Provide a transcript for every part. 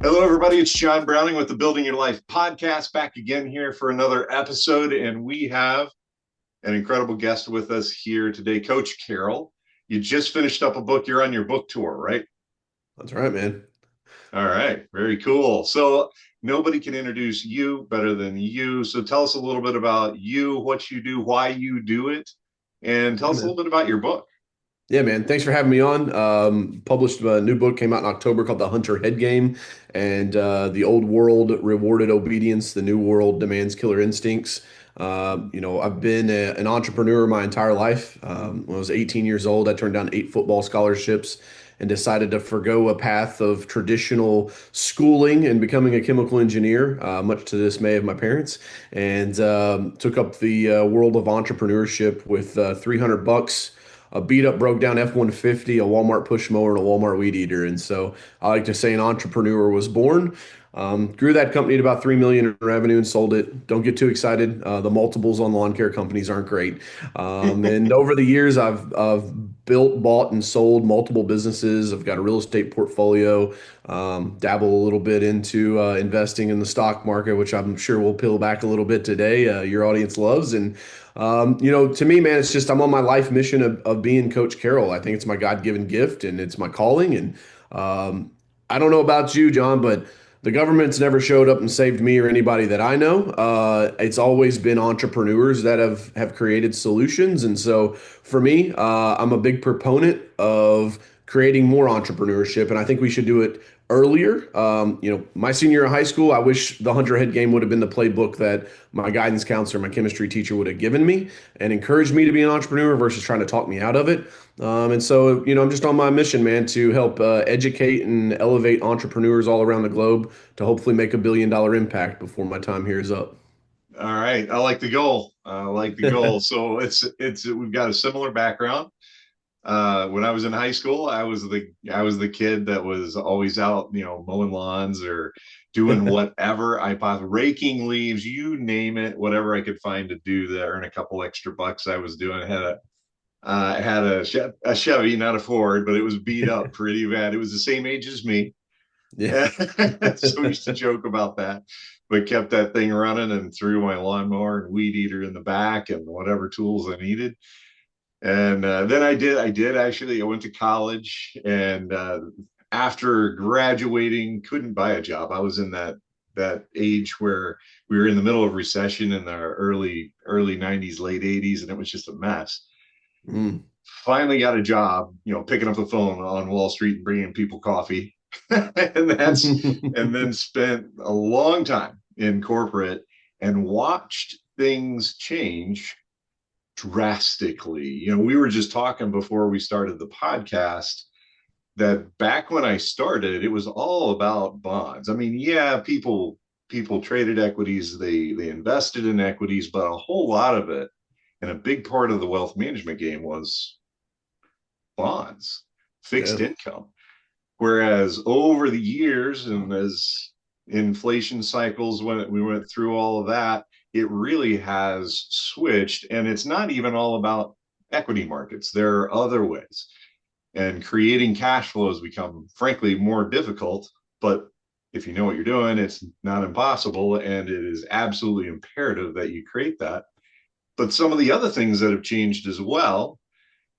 Hello, everybody. It's John Browning with the Building Your Life podcast, back again here for another episode. And we have an incredible guest with us here today, Coach Carroll. You just finished up a book. You're on your book tour, right? That's right, man. All right. Very cool. So, nobody can introduce you better than you. So, tell us a little bit about you, what you do, why you do it, and tell Yeah, us a little man. bit about your book. Yeah, man. Thanks for having me on. Published a new book came out in October called The Hunter Head Game, and the old world rewarded obedience, the new world demands killer instincts. I've been an entrepreneur my entire life. When I was 18 years old, I turned down 8 football scholarships and decided to forgo a path of traditional schooling and becoming a chemical engineer, much to the dismay of my parents, and took up the world of entrepreneurship with $300, a beat up, broke down F-150, a Walmart push mower, and a Walmart weed eater. And so I like to say an entrepreneur was born. Grew that company to about 3 million in revenue and sold it. Don't get too excited. The multiples on lawn care companies aren't great. And over the years, I've built, bought, and sold multiple businesses. I've got a real estate portfolio. Dabble a little bit into investing in the stock market, which I'm sure we'll peel back a little bit today. Your audience loves. And to me, man, it's just I'm on my life mission of being Coach Carroll. I think it's my God-given gift and it's my calling. And I don't know about you, John, but the government's never showed up and saved me or anybody that I know. It's always been entrepreneurs that have created solutions. And so for me, I'm a big proponent of creating more entrepreneurship, and I think we should do it earlier. My senior year of high school, I wish the Hunter Head Game would have been the playbook that my guidance counselor, my chemistry teacher would have given me and encouraged me to be an entrepreneur versus trying to talk me out of it. And so, I'm just on my mission, man, to help educate and elevate entrepreneurs all around the globe to hopefully make $1 billion impact before my time here is up. All right. I like the goal. I like the goal. So it's we've got a similar background. When I was in high school, I was the kid that was always out, mowing lawns or doing whatever I possibly raking leaves, you name it, whatever I could find to do to earn a couple extra bucks. I was doing. I had a Chevy, not a Ford, but it was beat up pretty bad. It was the same age as me, Yeah. so we used to joke about that. But kept that thing running and threw my lawnmower and weed eater in the back and whatever tools I needed. And then I did actually. I went to college, and after graduating, couldn't buy a job. I was in that age where we were in the middle of recession in the early 90s, late 80s, and it was just a mess. Mm. Finally got a job, picking up the phone on Wall Street and bringing people coffee. and that's and then spent a long time in corporate and watched things change drastically. We were just talking before we started the podcast that back when I started, it was all about bonds. I mean, yeah, people traded equities, they invested in equities, but a whole lot of it and a big part of the wealth management game was bonds, fixed Yeah. income. Whereas over the years, and as inflation cycles, when we went through all of that, it really has switched. And it's not even all about equity markets, there are other ways. And creating cash flows become, frankly, more difficult. But if you know what you're doing, it's not impossible. And it is absolutely imperative that you create that. But some of the other things that have changed as well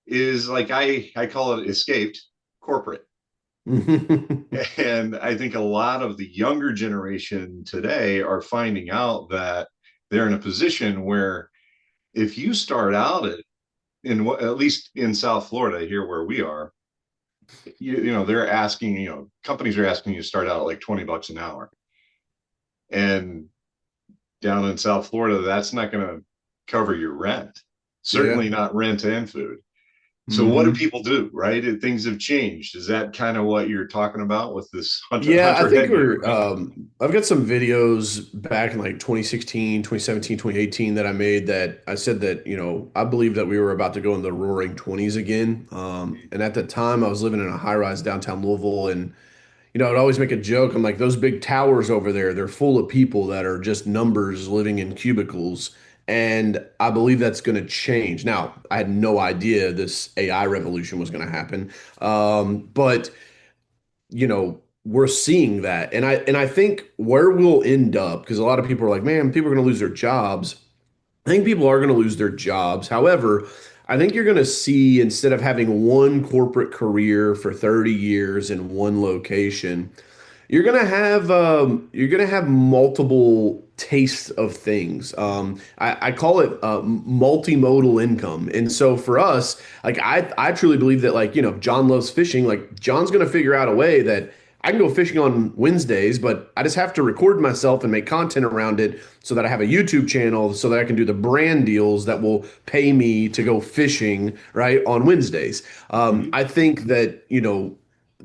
is like I call it escaped corporate. And I think a lot of the younger generation today are finding out that they're in a position where if you start out at least in South Florida, here where we are, they're asking, companies are asking you to start out at like $20 an hour. And down in South Florida, that's not going to cover your rent, Yeah. certainly not rent and food. So what do Hmm. people do, right? Things have changed. Is that kind of what you're talking about with this Yeah, I hunter think head game, we're right? I've got some videos back in like 2016, 2017, 2018 that I made that I said that, I believe that we were about to go in the roaring 20s again. And at the time I was living in a high-rise downtown Louisville, and I'd always make a joke. I'm like, those big towers over there, they're full of people that are just numbers living in cubicles. And I believe that's going to change. Now, I had no idea this AI revolution was going to happen. But we're seeing that. And I think where we'll end up, because a lot of people are like, man, people are going to lose their jobs. I think people are going to lose their jobs. However, I think you're going to see, instead of having one corporate career for 30 years in one location, you're gonna have multiple tastes of things. I call it multimodal income. And so for us, like I truly believe that, like, John loves fishing. Like, John's gonna figure out a way that I can go fishing on Wednesdays, but I just have to record myself and make content around it so that I have a YouTube channel so that I can do the brand deals that will pay me to go fishing, right, on Wednesdays. Mhm. I think that,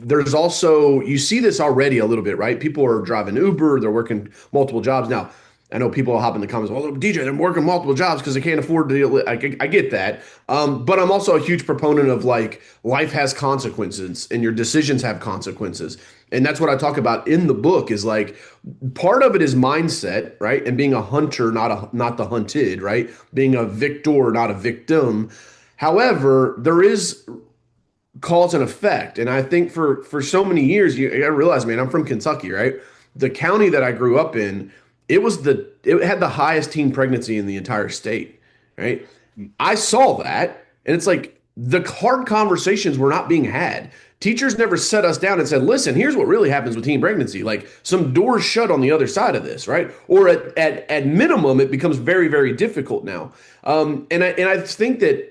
there's also, you see this already a little bit, right? People are driving Uber, they're working multiple jobs. Now, I know people will hop in the comments, well, DJ, they're working multiple jobs because they can't afford to deal. I get that. But I'm also a huge proponent of, like, life has consequences and your decisions have consequences. And that's what I talk about in the book, is like, part of it is mindset, right? And being a hunter, not the hunted, right? Being a victor, not a victim. However, there is cause and effect. And I think for so many years, I realize, man, I'm from Kentucky, right? The county that I grew up in, it had the highest teen pregnancy in the entire state, right? I saw that, and it's like the hard conversations were not being had. Teachers never set us down and said, listen, here's what really happens with teen pregnancy. Like, some doors shut on the other side of this, right? Or at minimum, it becomes very, very difficult now. And I think that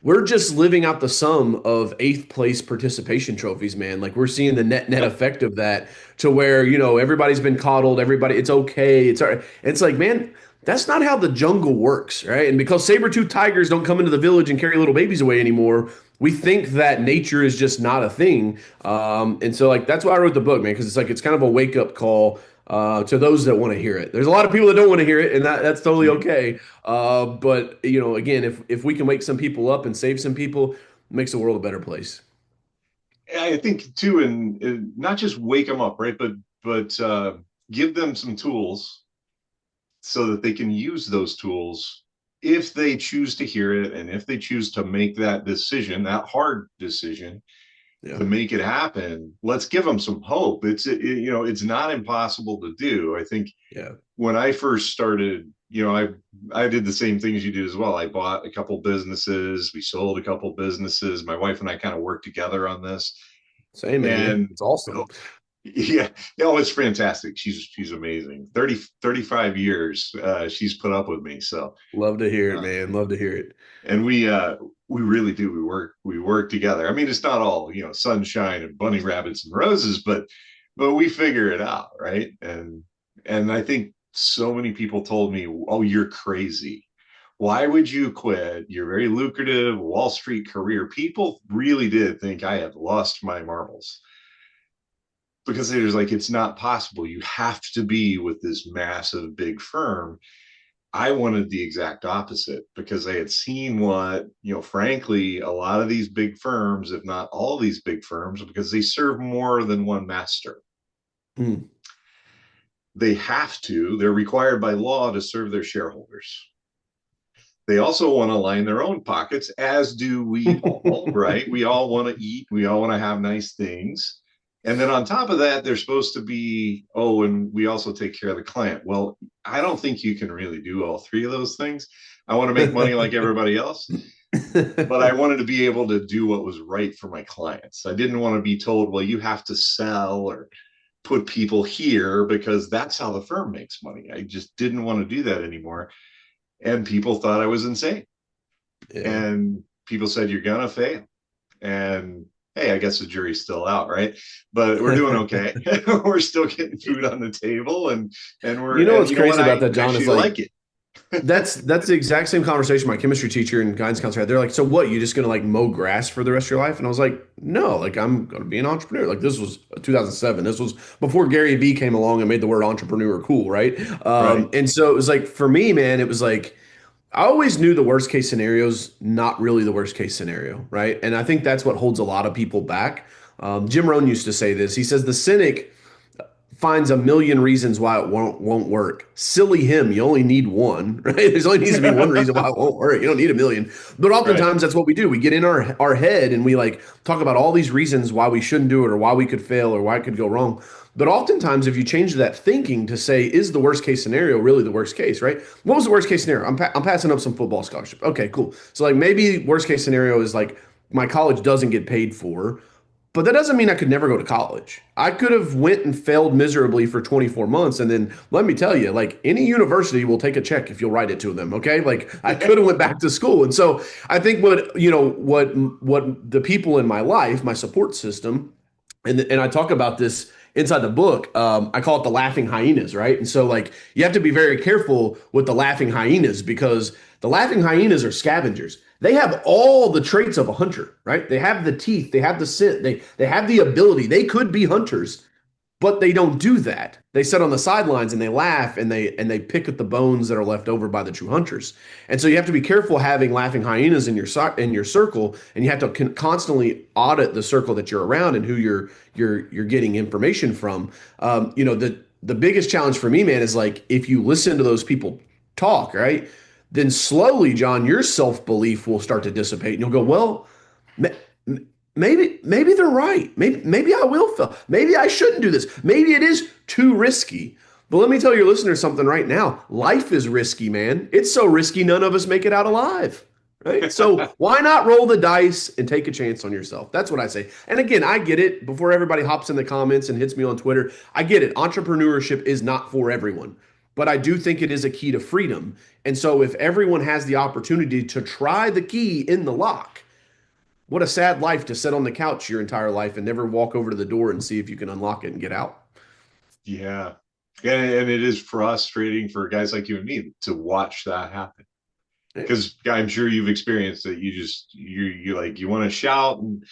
we're just living out the sum of eighth place participation trophies, man. Like, we're seeing the net Yep. effect of that, to where, everybody's been coddled, everybody, it's okay. It's all right. It's like, man, that's not how the jungle works, right? And because saber-tooth tigers don't come into the village and carry little babies away anymore, we think that nature is just not a thing. And so, like, that's why I wrote the book, man, because it's like, it's kind of a wake-up call to those that want to hear it. There's a lot of people that don't want to hear it, and that's totally Mhm. okay. But, again, if we can wake some people up and save some people, it makes the world a better place. I think too, and not just wake them up, right? But give them some tools so that they can use those tools if they choose to hear it, and if they choose to make that decision, that hard decision, Yeah, to make it happen. Let's give them some hope. It's not impossible to do. I think yeah, when I first started, I did the same thing as you did as well. I bought a couple businesses, we sold a couple businesses. My wife and I kind of worked together on this. same, man. And It's awesome. yeah, no, it's fantastic. She's amazing. 35 years she's put up with me. So Love to hear it, uh, man. Love to hear it. and we really do. We work together. I mean, it's not all, sunshine and bunny rabbits and roses, but we figure it out, right? And I think so many people told me, "Oh, you're crazy. Why would you quit your very lucrative Wall Street career?" People really did think I had lost my marbles, because it was like, it's not possible. You have to be with this massive big firm. I wanted the exact opposite, because I had seen what, frankly, a lot of these big firms, if not all these big firms, because they serve more than one master. Mm. They have to, they're required by law to serve their shareholders. They also want to line their own pockets, as do we all, right? We all want to eat, we all want to have nice things. And then on top of that, they're supposed to be, oh, and we also take care of the client. Well, I don't think you can really do all three of those things. I want to make money like everybody else, but I wanted to be able to do what was right for my clients. I didn't want to be told, well, you have to sell or put people here because that's how the firm makes money. I just didn't want to do that anymore. And people thought I was insane. Yeah. And people said, you're gonna fail. And hey, I guess the jury's still out, right? But we're doing okay. We're still getting food on the table, You know and what's you know what, crazy about I that, John, is actually like, like it. that's the exact same conversation my chemistry teacher and guidance counselor had. They're like, so what, you just gonna, like, mow grass for the rest of your life? And I was like, no, like, I'm gonna be an entrepreneur. Like, this was 2007. This was before Gary Vee came along and made the word entrepreneur cool, right? Right. And so it was like, for me, man, it was like, I always knew the worst case scenarios, not really the worst case scenario, right? And I think that's what holds a lot of people back. Jim Rohn used to say this. He says the cynic finds a million reasons why it won't work. Silly him. You only need one, right? There's only needs to be one reason why it won't work. You don't need a million. But Right. oftentimes that's what we do. We get in our head and we like talk about all these reasons why we shouldn't do it or why we could fail or why it could go wrong. But oftentimes, if you change that thinking to say, is the worst case scenario really the worst case, right? What was the worst case scenario? I'm passing up some football scholarship. Okay, cool. So, like, maybe worst case scenario is like my college doesn't get paid for, but that doesn't mean I could never go to college. I could have went and failed miserably for 24 months. And then let me tell you, like any university will take a check if you'll write it to them. Okay. Like I could have went back to school. And so I think what the people in my life, my support system, and I talk about this inside the book. I call it the laughing hyenas, right? And so like you have to be very careful with the laughing hyenas because the laughing hyenas are scavengers. They have all the traits of a hunter, right? They have the teeth, they have the scent, they have the ability. They could be hunters, but they don't do that. They sit on the sidelines and they laugh and they pick at the bones that are left over by the true hunters. And so you have to be careful having laughing hyenas in your circle, and you have to constantly audit the circle that you're around and who you're getting information from. The biggest challenge for me, man, is like if you listen to those people talk, right? Then slowly, John, your self belief will start to dissipate, and you'll go, well, maybe they're right. Maybe I will fail. Maybe I shouldn't do this. Maybe it is too risky. But let me tell your listeners something right now. Life is risky, man. It's so risky none of us make it out alive. Right? So why not roll the dice and take a chance on yourself? That's what I say. And again, I get it. Before everybody hops in the comments and hits me on Twitter, I get it. Entrepreneurship is not for everyone. But I do think it is a key to freedom. And so if everyone has the opportunity to try the key in the lock, what a sad life to sit on the couch your entire life and never walk over to the door and see if you can unlock it and get out. Yeah. And it is frustrating for guys like you and me to watch that happen. Yeah, Because I'm sure you've experienced that you like you want to shout and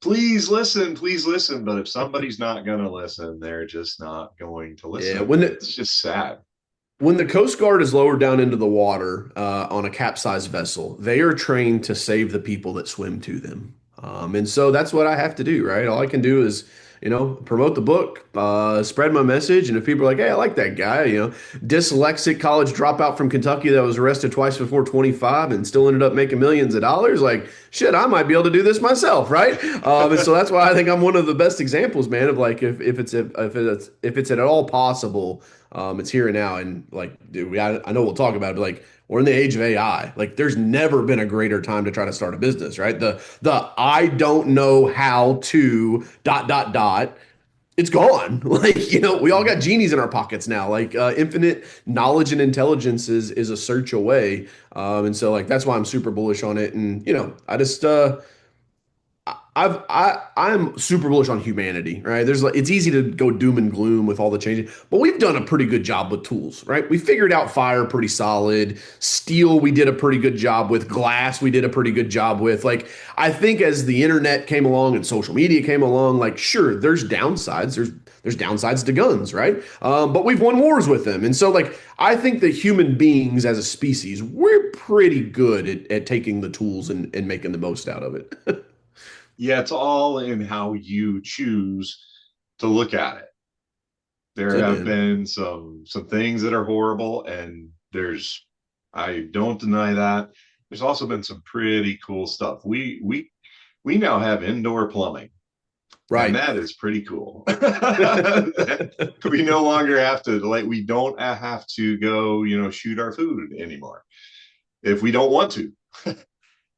please listen. But if somebody's not gonna listen, they're just not going to yeah. listen. It's just sad. When the Coast Guard is lowered down into the water on a capsized vessel, they are trained to save the people that swim to them. And so that's what I have to do, right? All I can do is, promote the book, spread my message. And if people are like, hey, I like that guy, dyslexic college dropout from Kentucky that was arrested twice before 25 and still ended up making millions of dollars, like, shit, I might be able to do this myself, right? And so that's why I think I'm one of the best examples, man, of like if it's at all possible, it's here and now. And like, dude, I know we'll talk about it, but like, we're in the age of AI. Like, there's never been a greater time to try to start a business, right? The I don't know how to dot. It's gone. Like, we all got genies in our pockets now. Like, infinite knowledge and intelligence is a search away. And so like that's why I'm super bullish on it. And I just I'm super bullish on humanity, right? There's like it's easy to go doom and gloom with all the changes, but we've done a pretty good job with tools, right? We figured out fire pretty solid. Steel we did a pretty good job with. Glass we did a pretty good job with. Like I think as the internet came along and social media came along, like sure, there's downsides. There's downsides to guns, right? But we've won wars with them, and so like I think that human beings as a species, we're pretty good at taking the tools and making the most out of it. Yeah, it's all in how you choose to look at it. That's There it, have man. been some things that are horrible, and I don't deny that. There's also been some pretty cool stuff. We now have indoor plumbing, and Right. that is pretty cool. We no longer have to we don't have to go, shoot our food anymore if we don't want to.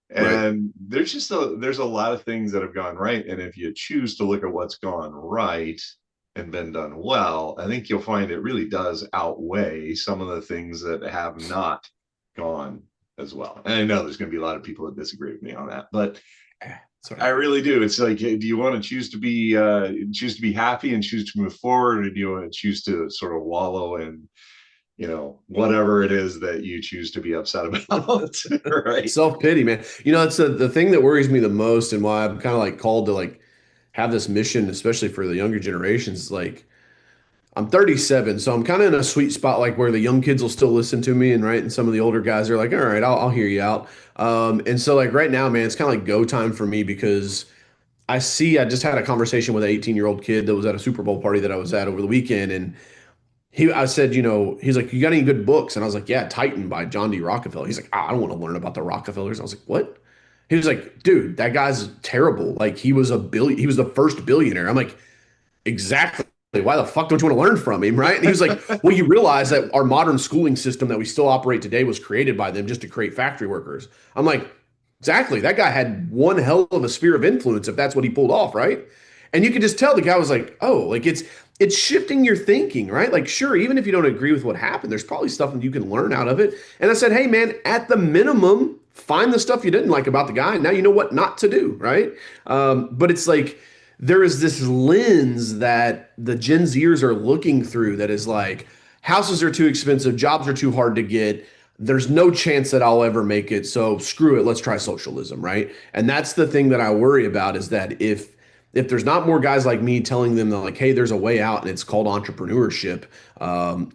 Right. And there's a lot of things that have gone right, and if you choose to look at what's gone right and been done well, I think you'll find it really does outweigh some of the things that have not gone as well. And I know there's going to be a lot of people that disagree with me on that, but I Sorry. really do. It's like, do you want to choose to be happy and choose to move forward, or do you want to choose to sort of wallow in whatever it is that you choose to be upset about? Right. Self-pity, man. It's the thing that worries me the most and why I'm kind of like called to like have this mission, especially for the younger generations. Like I'm 37, so I'm kind of in a sweet spot, like where the young kids will still listen to me, and right, and some of the older guys are like, all right, I'll hear you out. And so like right now, man, it's kind of like go time for me because I just had a conversation with an 18-year-old kid that was at a Super Bowl party that I was at over the weekend, and I said, he's like, you got any good books? And I was like, yeah, Titan by John D. Rockefeller. He's like, I don't want to learn about the Rockefellers. I was like, what? He was like, dude, that guy's terrible. Like he was the first billionaire. I'm like, exactly. Why the fuck don't you want to learn from him, right? And he was like, well, you realize that our modern schooling system that we still operate today was created by them just to create factory workers. I'm like, exactly. That guy had one hell of a sphere of influence if that's what he pulled off, right? And you could just tell the guy was like, oh, like it's shifting your thinking, right? Like, sure, even if you don't agree with what happened, there's probably stuff that you can learn out of it. And I said, hey, man, at the minimum, find the stuff you didn't like about the guy. And now you know what not to do, right? But it's like there is this lens that the Gen Zers are looking through that is like, houses are too expensive, jobs are too hard to get. There's no chance that I'll ever make it. So screw it. Let's try socialism, right? And that's the thing that I worry about is that if there's not more guys like me telling them that like, hey, there's a way out and it's called entrepreneurship,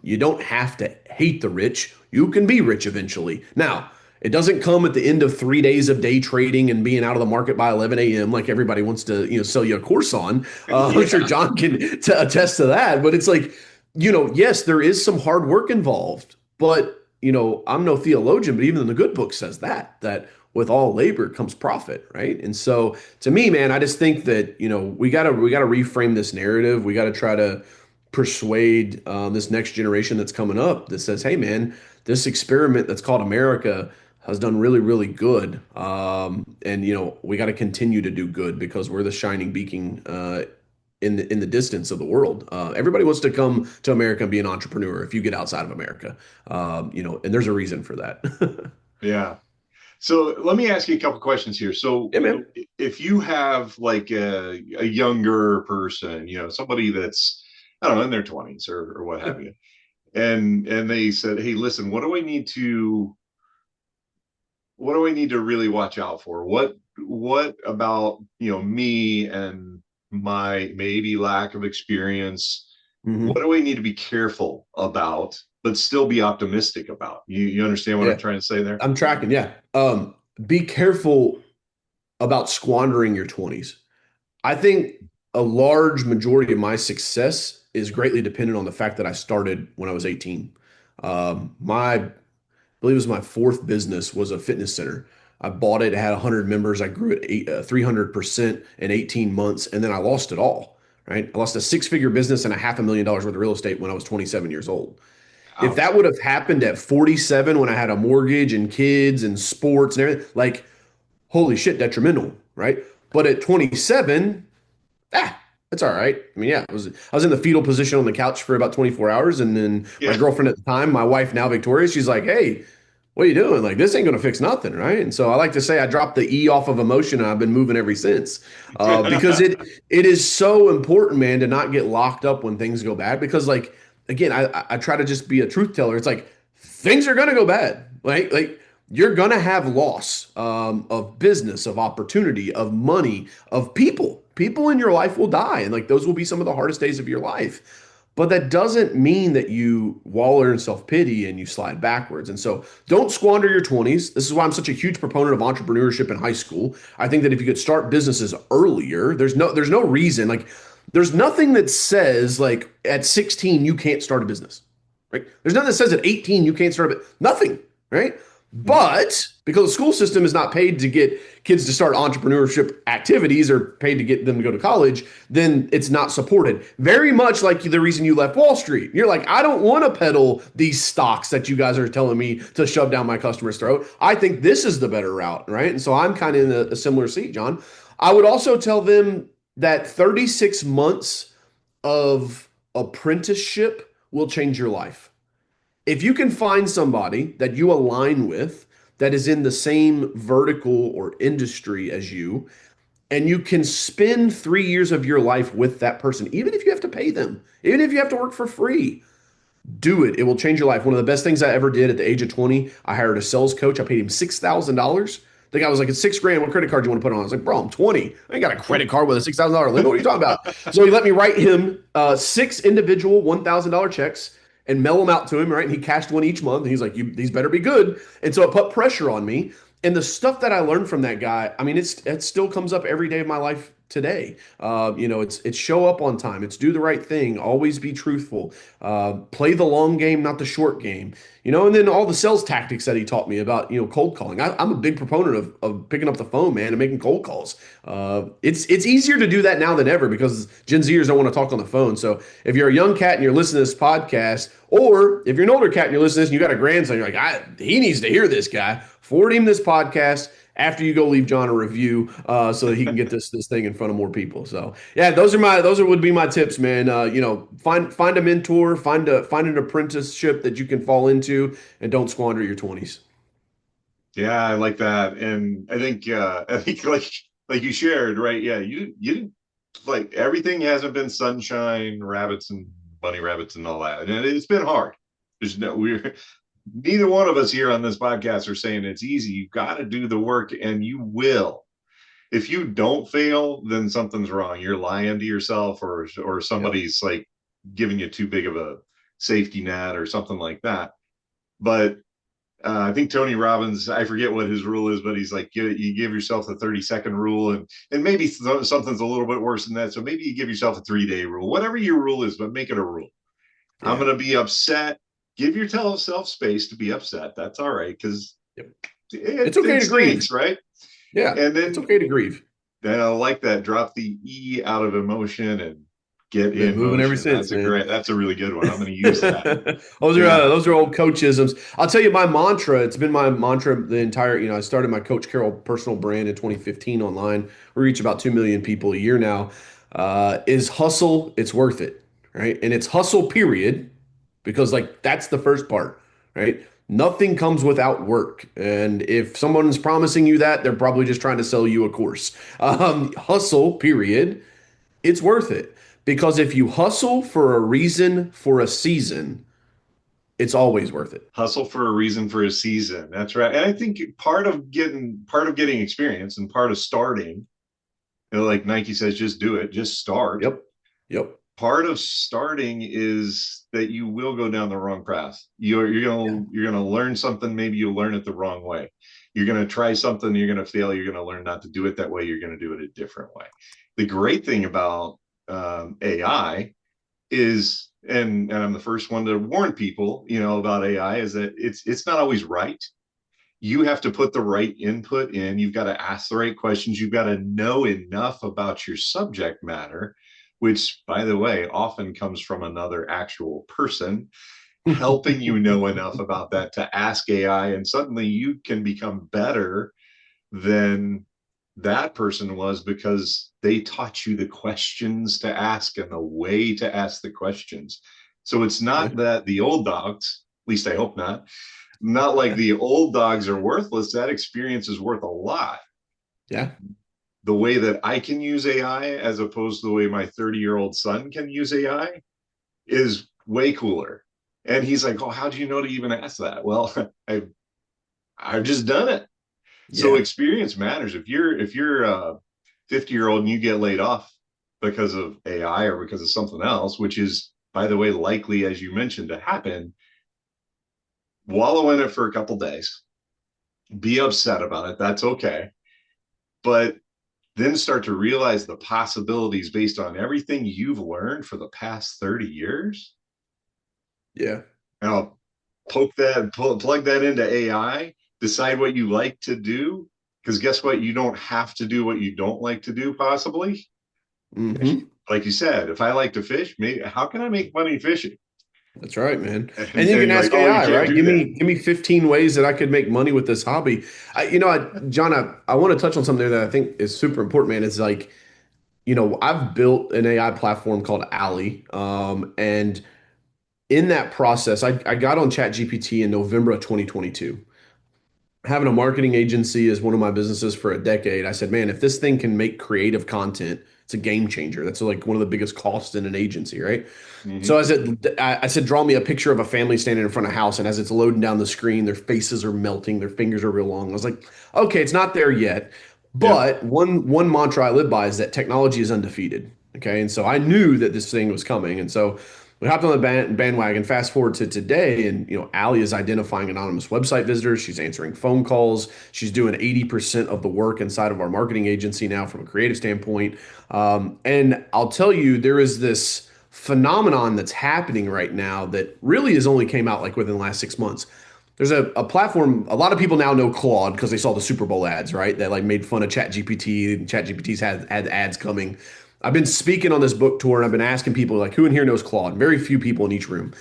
you don't have to hate the rich. You can be rich eventually. Now, it doesn't come at the end of 3 days of day trading and being out of the market by 11 a.m. like everybody wants to, sell you a course on. I'm sure Yeah. John can attest to that. But it's like, yes, there is some hard work involved. But, I'm no theologian, but even the good book says that with all labor comes profit, right? And so to me, man, I just think that, we gotta reframe this narrative. We gotta try to persuade this next generation that's coming up that says, hey, man, this experiment that's called America has done really, really good. And we got to continue to do good because we're the shining beacon in the distance of the world. Everybody wants to come to America and be an entrepreneur if you get outside of America. And there's a reason for that. Yeah. So let me ask you a couple questions here. So Yeah, man. if you have like a younger person, somebody that's, I don't know, in their 20s or what Yeah. have you, and they said, hey, listen, what do I need to really watch out for? What about, me and my maybe lack of experience? What Hmm. do I need to be careful about, but still be optimistic about? You understand what I'm Yeah. trying to say there? I'm tracking. Yeah. Be careful about squandering your 20s. I think a large majority of my success is greatly dependent on the fact that I started when I was 18. I believe it was my fourth business was a fitness center. I bought it, it had 100 members. I grew it 300% in 18 months, and then I lost it all, right? I lost a six-figure business and a $500,000 worth of real estate when I was 27 years old. If Ouch. that would have happened at 47 when I had a mortgage and kids and sports and everything, like, holy shit, detrimental, right? But at 27, it's all right. I mean, yeah, I was in the fetal position on the couch for about 24 hours, and then my Yeah. girlfriend at the time, my wife now Victoria, she's like, "Hey, what are you doing? Like, this ain't gonna fix nothing, right?" And so I like to say I dropped the E off of emotion, and I've been moving ever since, because it is so important, man, to not get locked up when things go bad. Because, like, again, I try to just be a truth teller. It's like things are gonna go bad, like you're gonna have loss of business, of opportunity, of money, of people. People in your life will die, and like those will be some of the hardest days of your life. But that doesn't mean that you wallow in self-pity and you slide backwards. And so don't squander your 20s. This is why I'm such a huge proponent of entrepreneurship in high school. I think that if you could start businesses earlier, there's no reason. Like there's nothing that says like at 16 you can't start a business. Right? There's nothing that says at 18 you can't start a business. Nothing, right? But because the school system is not paid to get kids to start entrepreneurship activities or paid to get them to go to college, then it's not supported. Very much like the reason you left Wall Street. You're like, I don't want to peddle these stocks that you guys are telling me to shove down my customer's throat. I think this is the better route, right? And so I'm kind of in a similar seat, John. I would also tell them that 36 months of apprenticeship will change your life. If you can find somebody that you align with that is in the same vertical or industry as you, and you can spend 3 years of your life with that person, even if you have to pay them, even if you have to work for free, do it. It will change your life. One of the best things I ever did at the age of 20, I hired a sales coach. I paid him $6,000. The guy was like, it's 6 grand. What credit card do you want to put on? I was like, bro, I'm 20. I ain't got a credit card with a $6,000 limit. What are you talking about? So he let me write him six individual $1,000 checks and mail them out to him, right? And he cashed one each month. And he's like, these better be good. And so it put pressure on me. And the stuff that I learned from that guy, I mean, it still comes up every day of my life today. It's show up on time. It's do the right thing. Always be truthful. Play the long game, not the short game. And then all the sales tactics that he taught me about, cold calling. I'm a big proponent of picking up the phone, man, and making cold calls. It's easier to do that now than ever because Gen Zers don't want to talk on the phone. So if you're a young cat and you're listening to this podcast, or if you're an older cat and you're listening to this and you got a grandson, you're like, he needs to hear this guy. Forward him this podcast after you go leave John a review, so that he can get this thing in front of more people. So yeah, would be my tips, man. Find a mentor, find an apprenticeship that you can fall into, and don't squander your 20s. Yeah, I like that. And I think like you shared, right? Yeah, you didn't like everything hasn't been sunshine, rabbits and bunny rabbits and all that. And it's been hard. There's no we're neither one of us here on this podcast are saying it's easy. You've got to do the work and you will. If you don't fail, then something's wrong. You're lying to yourself or Yep. somebody's like giving you too big of a safety net or something like that. But I think Tony Robbins, I forget what his rule is, but he's like, you give yourself a 30-second rule, and maybe something's a little bit worse than that. So maybe you give yourself a 3-day rule, whatever your rule is, but make it a rule. I'm Yeah. going to be upset. Give yourself space to be upset. That's all right because Yep. it, It's okay it to grieve. stinks, right? Yeah. And It's okay to grieve. then I like that. Drop the E out of emotion and get Been in moving ever motion. since, man. That's a really good one. I'm going to use that. Those are uh, Yeah. those are old coachisms. I'll tell you my mantra. It's been my mantra the entire. I started my Coach Carroll personal brand in 2015 online. We reach about 2 million people a year now. Is hustle? It's worth it, right? And it's hustle, period, because like that's the first part, right? Nothing comes without work, and if someone's promising you that, they're probably just trying to sell you a course. Hustle, period, it's worth it because if you hustle for a reason for a season, it's always worth it. Hustle for a reason for a season. That's right. And I think part of getting experience and part of starting, like Nike says, just do it, just start. Yep. Yep. Part of starting is that you will go down the wrong path. Yeah. You're gonna learn something. Maybe you learn it the wrong way. You're gonna try something. You're gonna fail. You're gonna learn not to do it that way. You're gonna do it a different way. The great thing about AI is, and I'm the first one to warn people, about AI, is that it's not always right. You have to put the right input in. You've got to ask the right questions. You've got to know enough about your subject matter, which, by the way, often comes from another actual person helping you know enough about that to ask AI. And suddenly you can become better than that person was because they taught you the questions to ask and the way to ask the questions. So it's Yeah. not that the old dogs, at least I hope not like the old dogs are worthless. That experience is worth a lot. Yeah. The way that I can use AI as opposed to the way my 30-year-old son can use AI is way cooler. And he's like, "Oh, how do you know to even ask that?" Well, I've just done it. So Yeah. experience matters. If you're a 50-year-old and you get laid off because of AI or because of something else, which is, by the way, likely, as you mentioned, to happen, wallow in it for a couple days, be upset about it. That's okay. But then start to realize the possibilities based on everything you've learned for the past 30 years. Yeah. Now, plug that into AI, decide what you like to do. Because guess what? You don't have to do what you don't like to do, possibly. Hmm. Like you said, if I like to fish, maybe how can I make money fishing? That's right, man. And you And can you're like, ask oh, you AI, can't right? do that. Give me 15 ways that I could make money with this hobby. John, I want to touch on something that I think is super important, man. It's like, I've built an AI platform called Alley. And in that process, I got on ChatGPT in November of 2022. Having a marketing agency is one of my businesses for a decade. I said, man, if this thing can make creative content, it's a game changer. That's like one of the biggest costs in an agency, right? So Mm-hmm. I said, draw me a picture of a family standing in front of a house, and as it's loading down the screen, their faces are melting, their fingers are real long. I was like, okay, it's not there yet, Yep. but one mantra I live by is that technology is undefeated. Okay, and so I knew that this thing was coming, and so We hopped on the bandwagon. Fast forward to today, and Allie is identifying anonymous website visitors. She's answering phone calls. She's doing 80% of the work inside of our marketing agency now from a creative standpoint. And I'll tell you, there is this phenomenon that's happening right now that really has only came out like within the last 6 months. There's a platform. A lot of people now know Claude because they saw the Super Bowl ads, right? That like made fun of ChatGPT, and ChatGPT's had ads coming. I've been speaking on this book tour and I've been asking people like who in here knows Claude? Very few people in each room.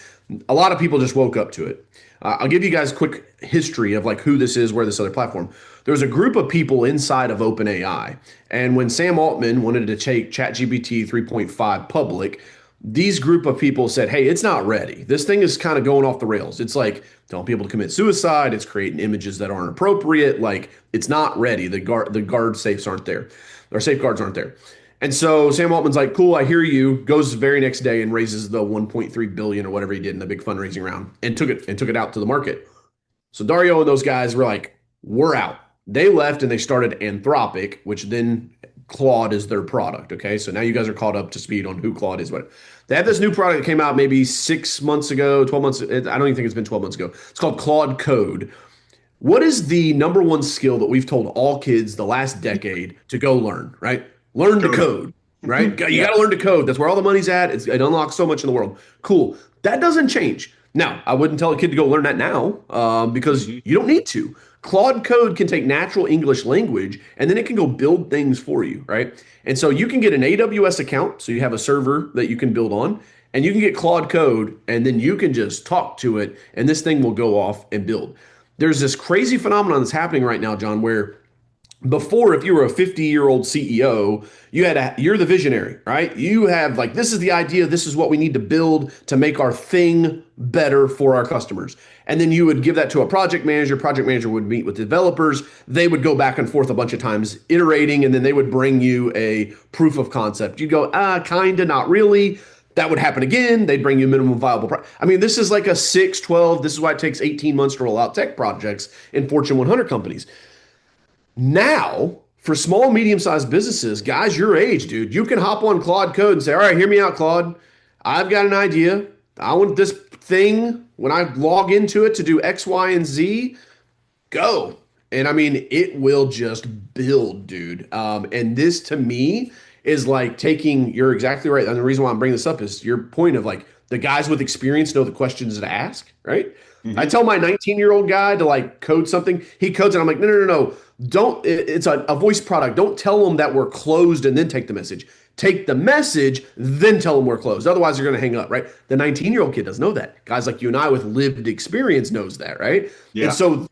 A lot of people just woke up to it. I'll give you guys a quick history of like who this is, where this other platform. There was a group of people inside of OpenAI, and when Sam Altman wanted to take ChatGPT 3.5 public, these group of people said, "Hey, it's not ready. This thing is kind of going off the rails. It's like telling people to commit suicide. It's creating images that aren't appropriate. Like it's not ready. The guard safes aren't there, or safeguards aren't there." And so Sam Altman's like, "Cool, I hear you." Goes the very next day and raises the 1.3 billion or whatever he did in the big fundraising round and took it out to the market. So Dario and those guys were like, "We're out." They left and they started Anthropic, which then Claude is their product. Okay, so now you guys are caught up to speed on who Claude is. What they have this new product that came out maybe 6 months ago, 12 months. I don't even think it's been 12 months ago. It's called Claude Code. What is the number one skill that we've told all kids the last decade to go learn, right? Learn to Coding. code, right? You got Yeah. to learn to code. That's where all the money's at. It unlocks so much in the world. Cool. That doesn't change. Now, I wouldn't tell a kid to go learn that now because Mhm. you don't need to. Claude Code can take natural English language and then it can go build things for you, right? And so you can get an AWS account, so you have a server that you can build on, and you can get Claude Code, and then you can just talk to it, and this thing will go off and build. There's this crazy phenomenon that's happening right now, John, where before, if you were a 50-year-old CEO, you're the visionary, right? You have like, this is the idea, this is what we need to build to make our thing better for our customers. And then you would give that to a project manager would meet with developers, they would go back and forth a bunch of times iterating, and then they would bring you a proof of concept. You'd go, kinda, not really. That would happen again. They'd bring you minimum viable. I mean, this is like a 6, 12. This is why it takes 18 months to roll out tech projects in Fortune 100 companies. Now, for small, medium-sized businesses, guys your age, dude, you can hop on Claude Code and say, "All right, hear me out, Claude. I've got an idea. I want this thing when I log into it to do X, Y, and Z. Go." And I mean, it will just build, dude. And this to me is like taking, you're exactly right. And the reason why I'm bringing this up is your point of like the guys with experience know the questions to ask, right? I Mhm. tell my 19-year-old guy to like code something. He codes it. I'm like, no, no, no, no. Don't, it's a voice product. Don't tell them that we're closed and then take the message. Take the message, then tell them we're closed. Otherwise, they're going to hang up, right? The 19-year-old kid doesn't know that. Guys like you and I with lived experience knows that, right? And Yeah. so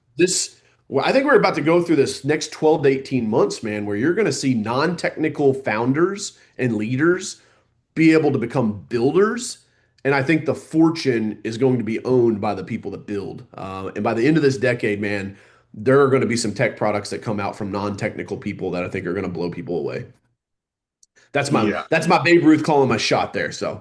well, I think we're about to go through this next 12 to 18 months, man, where you're going to see non-technical founders and leaders be able to become builders. And I think the fortune is going to be owned by the people that build. And by the end of this decade, man, there are going to be some tech products that come out from non-technical people that I think are going to blow people away. That's my Yeah. that's my Babe Ruth calling my shot there. So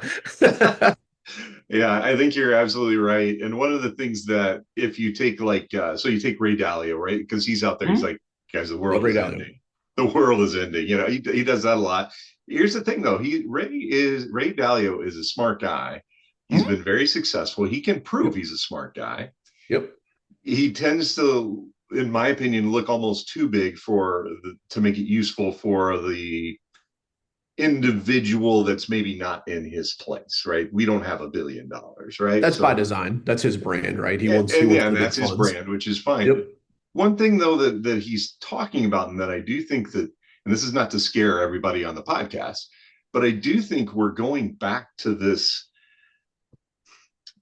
Yeah, I think you're absolutely right. And one of the things that if you take like so you take Ray Dalio, right? Because he's out there, he's Mhm. like, guys, the Love world Ray is Dalio. ending. The world is ending. You know, he does that a lot. Here's the thing though, Ray Dalio is a smart guy. He's Mhm. been very successful. He can prove Yep. he's a smart guy. Yep. He tends to, in my opinion, look almost too big to make it useful for the individual that's maybe not in his place, right? We don't have $1 billion, right? That's by So design. That's his brand, right? He and, wants he and wants yeah, and the big that's his funds. brand, which is fine. Yep. One thing though that he's talking about, and that I do think that, and this is not to scare everybody on the podcast, but I do think we're going back to this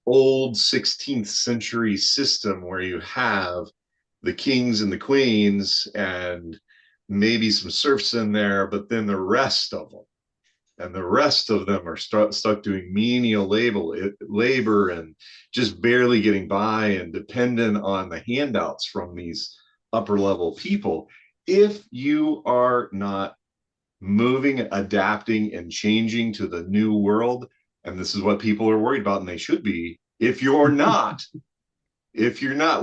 old 16th century system where you have the kings and the queens and maybe some serfs in there, but then the rest of them and the rest of them are stuck doing menial labor and just barely getting by and dependent on the handouts from these upper level people. If you are not moving, adapting, and changing to the new world, and this is what people are worried about, and they should be, if you're not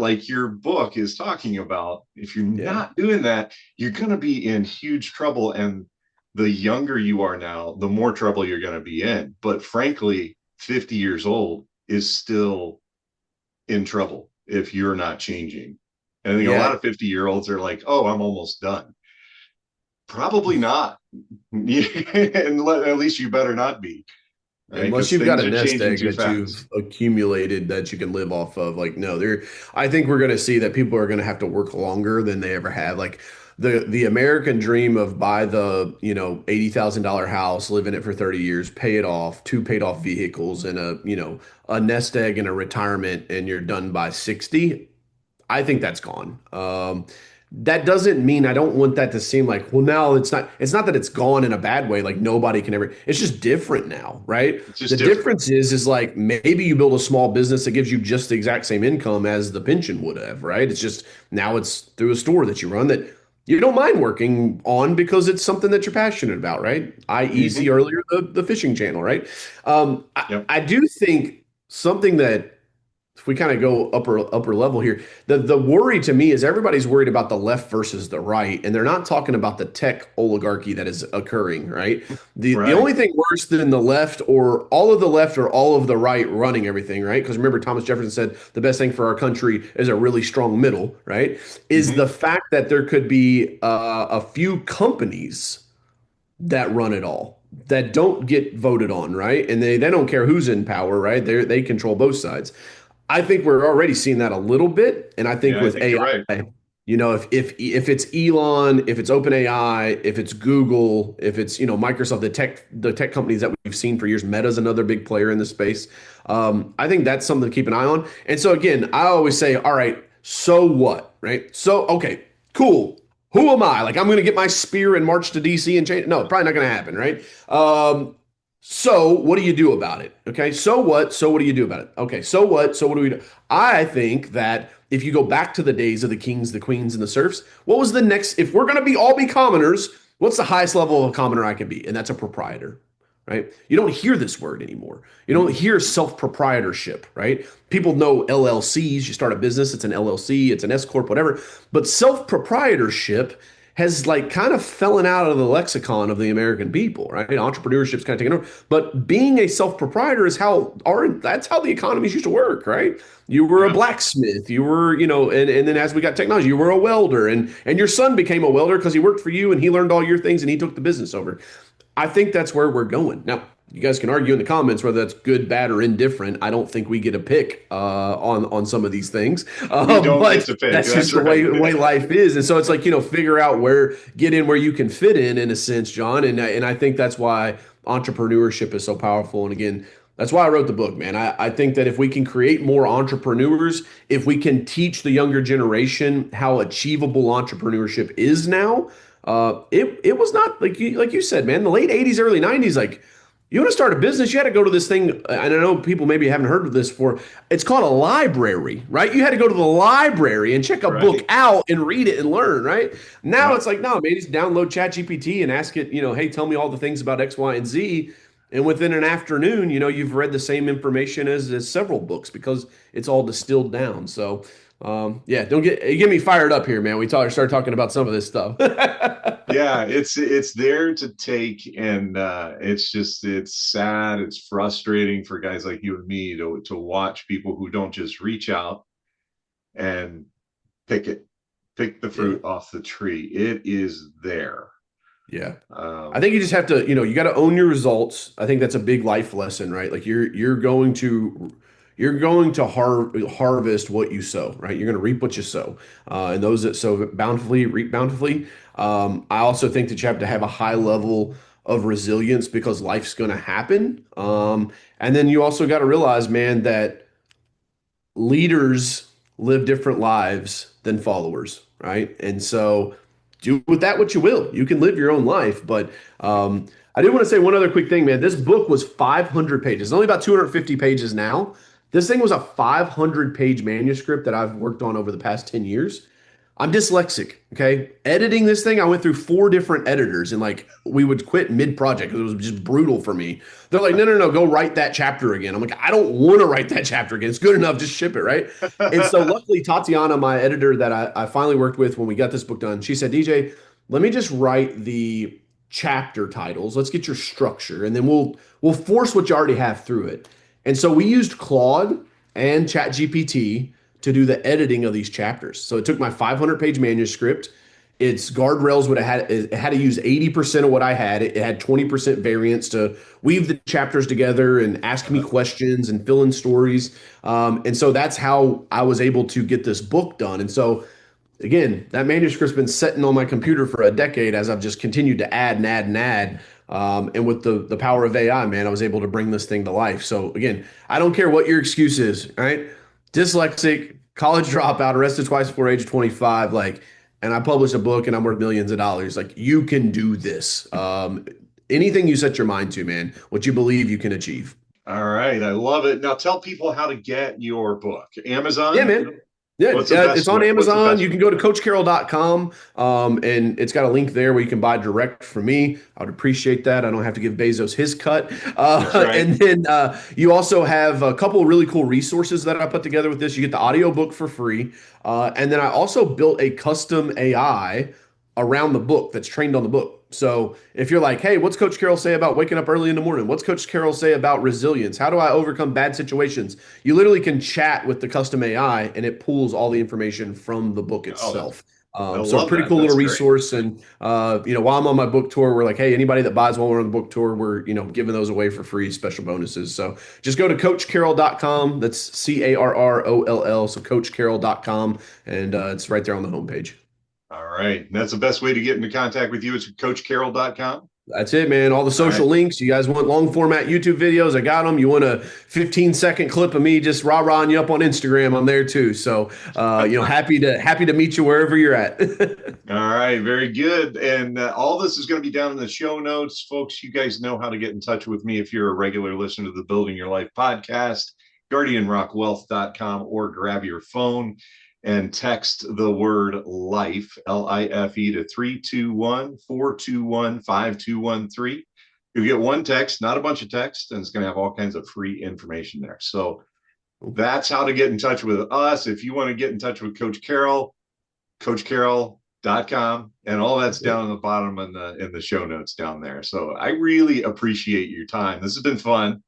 like your book is talking about, if you're Yeah. not doing that, you're going to be in huge trouble. And the younger you are now, the more trouble you're going to be in. But frankly, 50 years old is still in trouble if you're not changing. And I think a Yeah, lot of 50-year-olds are like, oh, I'm almost done. Probably not. And at least you better not be, right? unless Because you've got things a are nest changing egg too that fast. you've accumulated that you can live off of. Like, no, there, I think we're going to see that people are going to have to work longer than they ever have. Like the American dream of buy the, $80,000 house, live in it for 30 years, pay it off, two paid off vehicles and a nest egg and a retirement and you're done by 60. I think that's gone. That doesn't mean I don't want that to seem like, well, now it's not that it's gone in a bad way, like nobody can ever, it's just different now, right? It's The just different. difference is like maybe you build a small business that gives you just the exact same income as the pension would have, right? It's just now it's through a store that you run that you don't mind working on because it's something that you're passionate about, right? I.e., see Mm-hmm. earlier the fishing channel, right? Yep. I do think something that if we kind of go upper level here, the worry to me is everybody's worried about the left versus the right, and they're not talking about the tech oligarchy that is occurring, right? The Right. only thing worse than the left or all of the left or all of the right running everything, right? Because remember, Thomas Jefferson said the best thing for our country is a really strong middle, right? Is Mm-hmm. the fact that there could be a few companies that run it all that don't get voted on, right? And they don't care who's in power, right? They control both sides. I think we're already seeing that a little bit, and I think Yeah, I with think you're right. AI, if it's Elon, if it's OpenAI, if it's Google, if it's Microsoft, the tech companies that we've seen for years, Meta's another big player in the space. I think that's something to keep an eye on. And so again, I always say, all right, so what, right? So okay, cool. Who am I? Like I'm going to get my spear and march to DC and change? No, probably not going to happen, right? So what do you do about it? Okay. So what? So what do you do about it? Okay. So what? So what do we do? I think that if you go back to the days of the kings, the queens, and the serfs, what was the next? If we're going to be all be commoners, what's the highest level of a commoner I can be? And that's a proprietor, right? You don't hear this word anymore. You don't Mm-mm. hear self proprietorship, right? People know LLCs. You start a business, it's an LLC, it's an S corp, whatever. But self proprietorship has like kind of fallen out of the lexicon of the American people, right? Entrepreneurship's kind of taken over. But being a self-proprietor is that's how the economies used to work, right? You were a Yeah. blacksmith, you were, and then as we got technology, you were a welder, and your son became a welder because he worked for you and he learned all your things and he took the business over. I think that's where we're going. Now, you guys can argue in the comments whether that's good, bad, or indifferent. I don't think we get a pick on some of these things, We don't get but to pick. that's just That's the way right. the way life is. And so it's like figure out get in where you can fit in a sense, John. And I think that's why entrepreneurship is so powerful. And again, that's why I wrote the book, man. I think that if we can create more entrepreneurs, if we can teach the younger generation how achievable entrepreneurship is now, it was not like you said, man. The late '80s, early '90s, like you want to start a business, you had to go to this thing. And I know people maybe haven't heard of this before. It's called a library, right? You had to go to the library and check a book Right. out and read it and learn, right? Now Yeah. it's like, no, man, just download ChatGPT and ask it, hey, tell me all the things about X, Y, and Z. And within an afternoon, you've read the same information as several books because it's all distilled down. So, yeah, don't get me fired up here, man. Start talking about some of this stuff. Yeah, it's there to take, and it's sad, it's frustrating for guys like you and me to watch people who don't just reach out and pick it, pick the Yeah. fruit off the tree. It is there. Yeah. I Um, think you just have to, you got to own your results. I think that's a big life lesson, right? Like you're going to harvest what you sow, right? You're going to reap what you sow. And those that sow bountifully reap bountifully. I also think that you have to have a high level of resilience because life's going to happen. And then you also got to realize, man, that leaders live different lives than followers, right? And so do with that what you will. You can live your own life, but I do want to say one other quick thing, man. This book was 500 pages. It's only about 250 pages now. This thing was a 500-page manuscript that I've worked on over the past 10 years. I'm dyslexic. Okay. Editing this thing, I went through four different editors and like we would quit mid-project because it was just brutal for me. They're like, no, no, no, go write that chapter again. I'm like, I don't want to write that chapter again. It's good enough. Just ship it. Right. And so luckily, Tatiana, my editor that I finally worked with when we got this book done, she said, DJ, let me just write the chapter titles. Let's get your structure and then we'll force what you already have through it. And so we used Claude and ChatGPT to do the editing of these chapters. So it took my 500-page manuscript. Its guardrails would have had it had to use 80% of what I had. It had 20% variance to weave the chapters together and ask me questions and fill in stories. And so that's how I was able to get this book done. And so again, that manuscript's been sitting on my computer for a decade as I've just continued to add and add and add. And with the power of AI, man, I was able to bring this thing to life. So again, I don't care what your excuse is, right? Dyslexic, college dropout, arrested twice before age 25, like, and I published a book and I'm worth millions of dollars. Like, you can do this. Anything you set your mind to, man, what you believe you can achieve. All right. I love it. Now tell people how to get your book. Yeah, Amazon? man. Yeah, What's the best it's on way? What's the Amazon. best You way? can go to coachcarroll.com, and it's got a link there where you can buy direct from me. I would appreciate that. I don't have to give Bezos his cut. That's right. And then you also have a couple of really cool resources that I put together with this. You get the audiobook for free. And then I also built a custom AI around the book that's trained on the book. So if you're like, hey, what's Coach Carroll say about waking up early in the morning? What's Coach Carroll say about resilience? How do I overcome bad situations? You literally can chat with the custom AI and it pulls all the information from the book Oh, itself. I So a love pretty that. cool little That's great. resource. And while I'm on my book tour, we're like, hey, anybody that buys while we're on the book tour, we're giving those away for free, special bonuses. So just go to coachcarroll.com. That's CARROLL. So coachcarroll.com, and it's right there on the homepage. All right. And that's the best way to get into contact with you is coachcarroll.com. That's it, man. All the All right. social links. You guys want long format YouTube videos? I got them. You want a 15-second clip of me just rah-rahing you up on Instagram? I'm there too. So, happy to meet you wherever you're at. All right, very good. And all this is going to be down in the show notes. Folks, you guys know how to get in touch with me if you're a regular listener to the Building Your Life podcast, guardianrockwealth.com, or grab your phone and text the word life, LIFE, to 321-421-5213. You'll get one text, not a bunch of text, and it's going to have all kinds of free information there. So that's how to get in touch with us. If you want to get in touch with Coach Carroll, coachcarroll.com, and all that's down in the bottom in the show notes down there. So I really appreciate your time. This has been fun.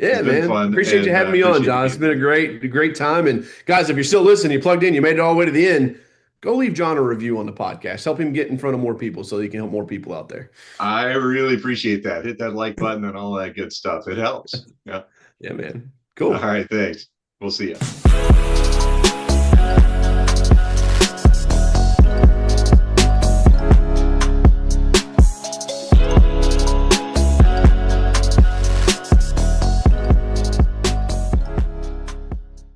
It's Yeah, been man. fun, Appreciate you and having me on, appreciate you John. It's being been here. a great time. And guys, if you're still listening, you plugged in, you made it all the way to the end. Go leave John a review on the podcast. Help him get in front of more people so he can help more people out there. I really appreciate that. Hit that like button and all that good stuff. It helps. Yeah. Yeah, man. All Cool. right. Thanks. We'll see you.